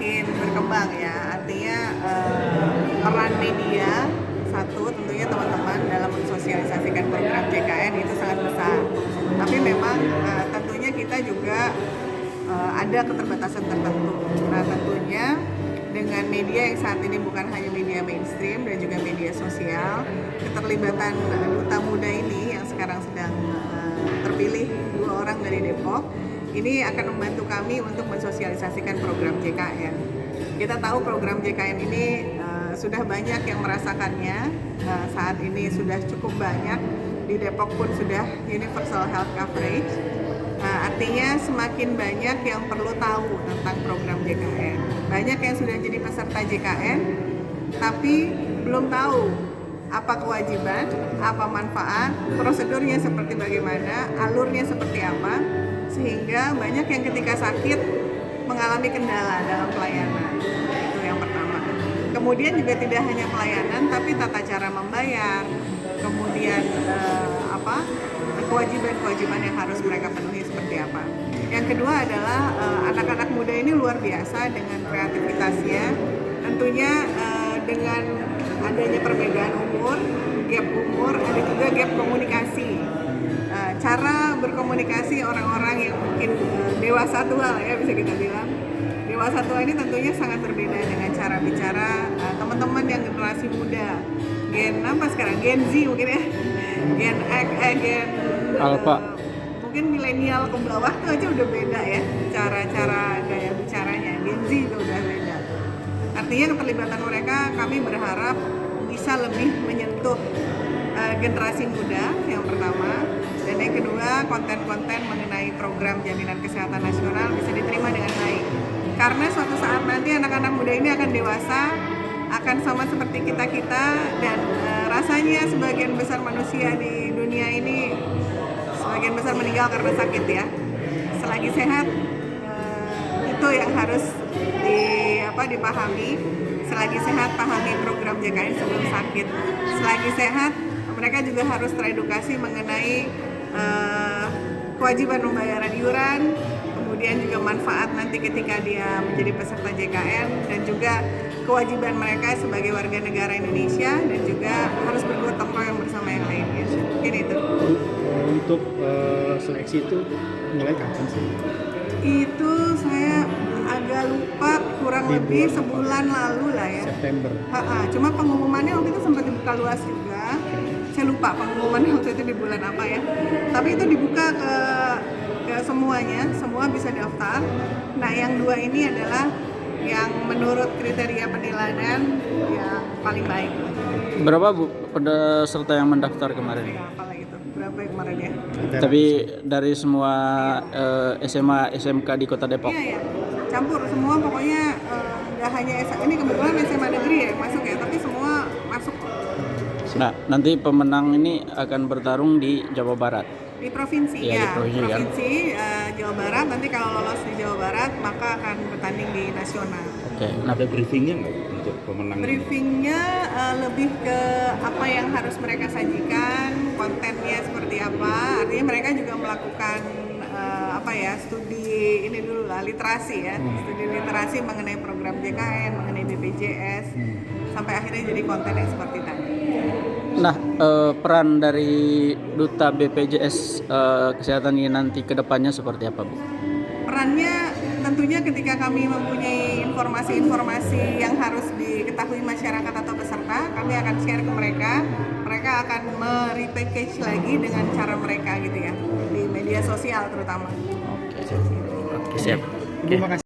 semakin berkembang ya. Artinya peran media satu tentunya teman-teman dalam mensosialisasikan program JKN itu sangat besar. Tapi memang tentunya kita juga ada keterbatasan tertentu. Nah tentunya dengan media yang saat ini bukan hanya media mainstream dan juga media sosial, keterlibatan duta muda ini yang sekarang sedang terpilih 2 orang dari Depok, ini akan membantu kami untuk mensosialisasikan program JKN. Kita tahu program JKN ini sudah banyak yang merasakannya, saat ini sudah cukup banyak, di Depok pun sudah universal health coverage. Artinya semakin banyak yang perlu tahu tentang program JKN. Banyak yang sudah jadi peserta JKN, tapi belum tahu apa kewajiban, apa manfaat, prosedurnya seperti bagaimana, alurnya seperti apa, sehingga banyak yang ketika sakit mengalami kendala dalam pelayanan. Itu yang pertama. Kemudian juga tidak hanya pelayanan, tapi tata cara membayar, kemudian kewajiban-kewajiban yang harus mereka penuhi seperti apa. Yang kedua adalah anak-anak muda ini luar biasa dengan kreativitasnya. Tentunya dengan adanya perbedaan gap umur, ada juga gap komunikasi. Cara berkomunikasi orang-orang yang mungkin dewasa tua ya bisa kita bilang. Dewasa tua ini tentunya sangat berbeda dengan cara bicara teman-teman yang generasi muda. Gen Z mungkin ya. Gen Alpha. Mungkin milenial ke bawah tuh aja udah beda ya cara gaya bicaranya. Gen Z itu udah beda. Artinya keterlibatan mereka kami berharap bisa lebih menyentuh generasi muda yang pertama, dan yang kedua konten-konten mengenai program jaminan kesehatan nasional bisa diterima dengan baik. Karena suatu saat nanti anak-anak muda ini akan dewasa, akan sama seperti kita dan rasanya sebagian besar manusia di dunia ini sebagian besar meninggal karena sakit ya. Selagi sehat itu yang harus dipahami. Selagi sehat pahami program JKN sebelum sakit. Selagi sehat mereka juga harus teredukasi mengenai kewajiban pembayaran iuran, kemudian juga manfaat nanti ketika dia menjadi peserta JKN, dan juga kewajiban mereka sebagai warga negara Indonesia, dan juga harus bergotong royong bersama yang lainnya. Mungkin itu. Untuk seleksi itu mulai kapan sih? Itu saya agak lupa, kurang lebih sebulan lalu lah ya. September. Cuma pengumumannya waktu itu sempat dibuka luas juga. Saya lupa pengumumannya waktu itu di bulan apa ya. Tapi itu dibuka ke semuanya, semua bisa daftar. Nah, yang 2 ini adalah yang menurut kriteria penilaian yang paling baik. Berapa Bu peserta yang mendaftar kemarin? Apalah itu, berapa yang kemarin ya? Tapi dari semua SMA, SMK di Kota Depok? Iya, campur semua pokoknya, nggak hanya ini kebetulan SMA negeri ya masuk ya, tapi semua masuk. Nah, nanti pemenang ini akan bertarung di Jawa Barat. Di provinsi ya, di provinsi kan? Jawa Barat. Nanti kalau lolos di Jawa Barat maka akan bertanding di nasional. Oke. Nah, ada briefingnya nggak untuk pemenang? Briefingnya lebih ke apa yang harus mereka sajikan, kontennya seperti apa. Artinya mereka juga melakukan studi ini dulu lah, literasi ya, studi literasi mengenai program JKN, mengenai BPJS, sampai akhirnya jadi konten yang seperti tadi. Nah, peran dari Duta BPJS Kesehatan ini nanti ke depannya seperti apa, Bu? Perannya tentunya ketika kami mempunyai informasi-informasi yang harus diketahui masyarakat atau peserta, kami akan share ke mereka. Mereka akan merepackage lagi dengan cara mereka gitu ya, di media sosial terutama. Oke, siap. Terima kasih.